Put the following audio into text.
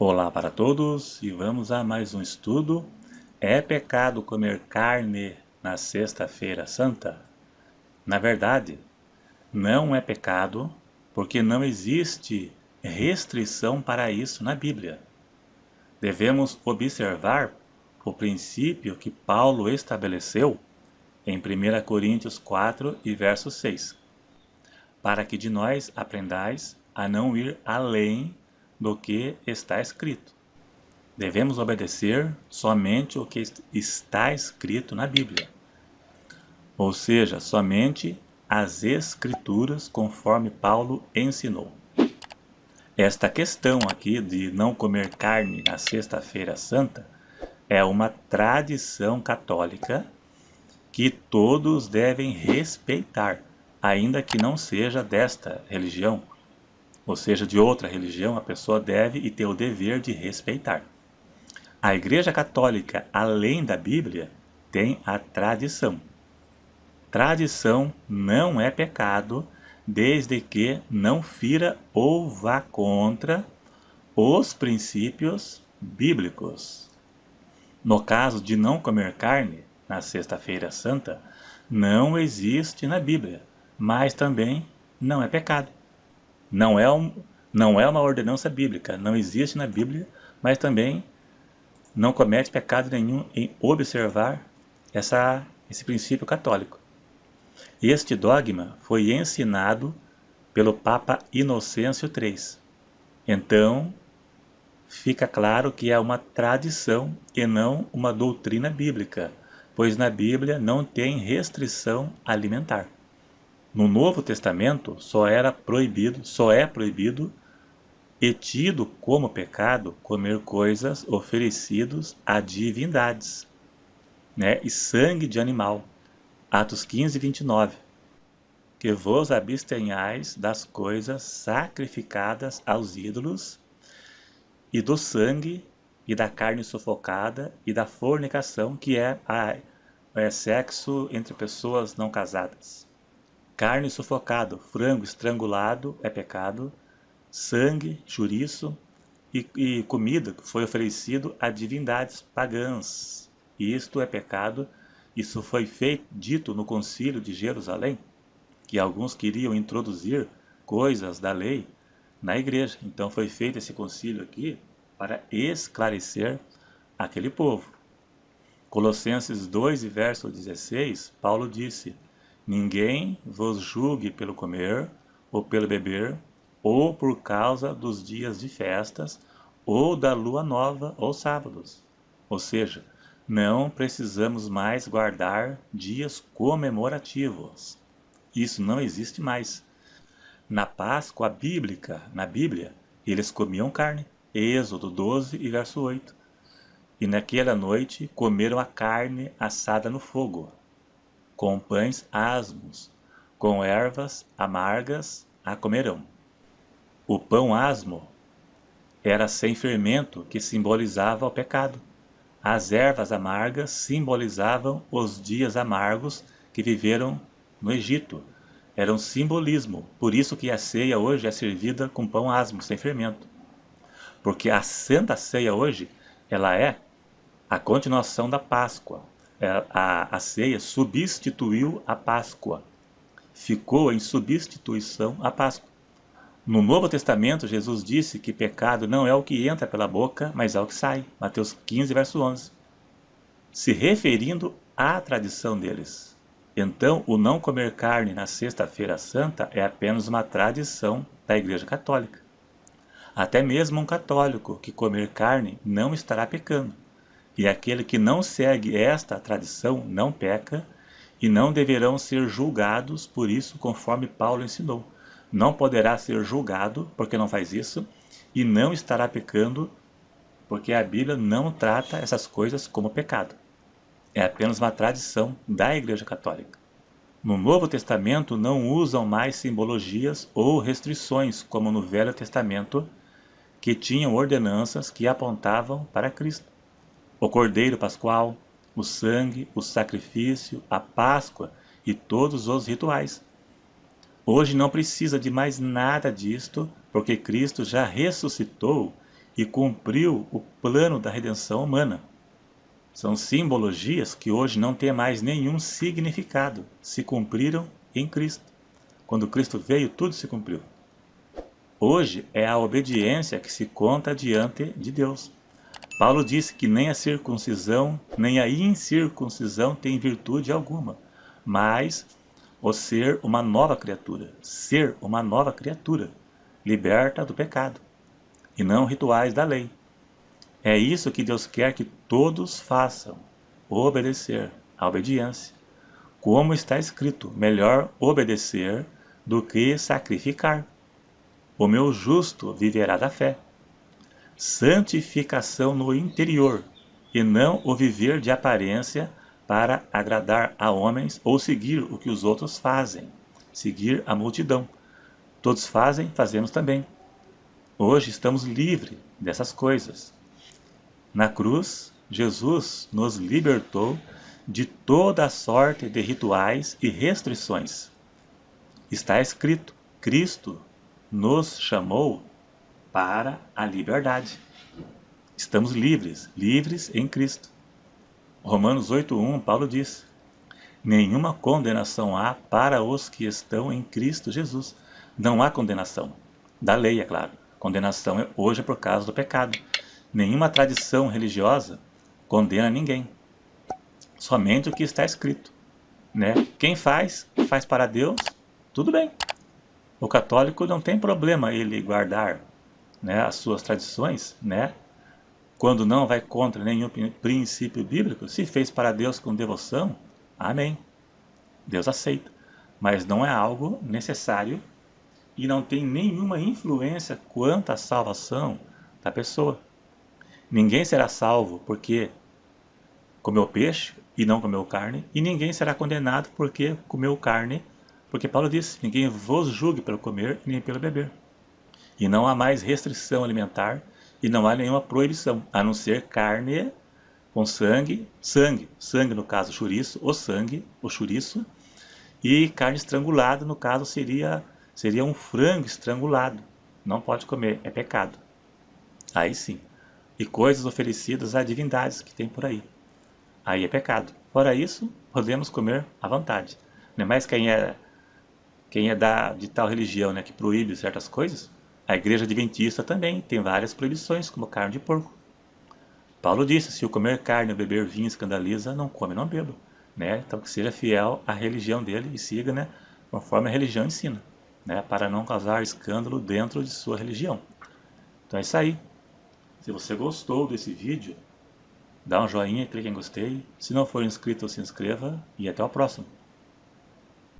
Olá para todos e vamos a mais um estudo. É pecado comer carne na Sexta-feira Santa? Na verdade, não é pecado, porque não existe restrição para isso na Bíblia. Devemos observar o princípio que Paulo estabeleceu em 1 Coríntios 4 e verso 6, para que de nós aprendais a não ir além do que está escrito. Devemos obedecer somente o que está escrito na Bíblia, ou seja, somente as Escrituras conforme Paulo ensinou. Esta questão aqui de não comer carne na Sexta-feira Santa é uma tradição católica que todos devem respeitar, ainda que não seja desta religião, ou seja, de outra religião, a pessoa deve e tem o dever de respeitar. A Igreja Católica, além da Bíblia, tem a tradição. Tradição não é pecado, desde que não fira ou vá contra os princípios bíblicos. No caso de não comer carne na Sexta-feira Santa, não existe na Bíblia, mas também não é pecado. Não é uma ordenança bíblica, não existe na Bíblia, mas também não comete pecado nenhum em observar esse princípio católico. Este dogma foi ensinado pelo Papa Inocêncio III. Então, fica claro que é uma tradição e não uma doutrina bíblica, pois na Bíblia não tem restrição alimentar. No Novo Testamento só é proibido e tido como pecado comer coisas oferecidas a divindades, né? E sangue de animal. Atos 15, 29. Que vos abstenhais das coisas sacrificadas aos ídolos, e do sangue, e da carne sufocada, e da fornicação, que é sexo entre pessoas não casadas. Carne sufocada, frango estrangulado é pecado, sangue, chouriço e comida que foi oferecido a divindades pagãs. Isto é pecado. Isso foi dito no Concílio de Jerusalém, que alguns queriam introduzir coisas da lei na igreja. Então foi feito esse concílio aqui para esclarecer aquele povo. Colossenses 2 e verso 16, Paulo disse: ninguém vos julgue pelo comer ou pelo beber, ou por causa dos dias de festas, ou da lua nova ou sábados. Ou seja, não precisamos mais guardar dias comemorativos. Isso não existe mais. Na Páscoa bíblica, na Bíblia, eles comiam carne. Êxodo 12 e verso 8. E naquela noite comeram a carne assada no fogo, com pães asmos, com ervas amargas a comerão. O pão asmo era sem fermento, que simbolizava o pecado. As ervas amargas simbolizavam os dias amargos que viveram no Egito. Era um simbolismo, por isso que a ceia hoje é servida com pão asmo, sem fermento. Porque a Santa Ceia hoje, ela é a continuação da Páscoa. A ceia substituiu a Páscoa. Ficou em substituição à Páscoa. No Novo Testamento, Jesus disse que pecado não é o que entra pela boca, mas é o que sai. Mateus 15, verso 11. Se referindo à tradição deles. Então, o não comer carne na Sexta-feira Santa é apenas uma tradição da Igreja Católica. Até mesmo um católico que comer carne não estará pecando. E aquele que não segue esta tradição não peca, e não deverão ser julgados por isso, conforme Paulo ensinou. Não poderá ser julgado porque não faz isso, e não estará pecando porque a Bíblia não trata essas coisas como pecado. É apenas uma tradição da Igreja Católica. No Novo Testamento não usam mais simbologias ou restrições como no Velho Testamento, que tinham ordenanças que apontavam para Cristo. O Cordeiro Pascual, o sangue, o sacrifício, a Páscoa e todos os rituais. Hoje não precisa de mais nada disto, porque Cristo já ressuscitou e cumpriu o plano da redenção humana. São simbologias que hoje não têm mais nenhum significado, se cumpriram em Cristo. Quando Cristo veio, tudo se cumpriu. Hoje é a obediência que se conta diante de Deus. Paulo disse que nem a circuncisão, nem a incircuncisão tem virtude alguma, mas o ser uma nova criatura, liberta do pecado, e não rituais da lei. É isso que Deus quer que todos façam, obedecer, a obediência. Como está escrito, melhor obedecer do que sacrificar. O meu justo viverá da fé. Santificação no interior, e não o viver de aparência para agradar a homens ou seguir o que os outros fazem, seguir a multidão. Todos fazem, fazemos também. Hoje estamos livres dessas coisas. Na cruz, Jesus nos libertou de toda a sorte de rituais e restrições. Está escrito, Cristo nos chamou para a liberdade. Estamos livres, livres em Cristo. Romanos 8:1, Paulo diz: nenhuma condenação há para os que estão em Cristo Jesus. Não há condenação. Da lei, é claro. Condenação hoje é por causa do pecado. Nenhuma tradição religiosa condena ninguém. Somente o que está escrito, né? Quem faz para Deus, tudo bem. O católico não tem problema ele guardar, né, as suas tradições, né? Quando não vai contra nenhum princípio bíblico, se fez para Deus com devoção, amém. Deus aceita. Mas não é algo necessário e não tem nenhuma influência quanto à salvação da pessoa. Ninguém será salvo porque comeu peixe e não comeu carne, e ninguém será condenado porque comeu carne, porque Paulo disse, ninguém vos julgue pelo comer nem pelo beber. E não há mais restrição alimentar e não há nenhuma proibição, a não ser carne com sangue no caso chouriço, o chouriço, e carne estrangulada, no caso seria um frango estrangulado. Não pode comer, é pecado. Aí sim. E coisas oferecidas a divindades que tem por aí. Aí é pecado. Fora isso, podemos comer à vontade. Não é mais quem é de tal religião, né, que proíbe certas coisas. A igreja adventista também tem várias proibições, como carne de porco. Paulo disse, se o comer carne ou beber vinho escandaliza, não come, não beba. Né? Então que seja fiel à religião dele e siga, né, conforme a religião ensina, né, para não causar escândalo dentro de sua religião. Então é isso aí. Se você gostou desse vídeo, dá um joinha, clique em gostei. Se não for inscrito, se inscreva e até o próximo.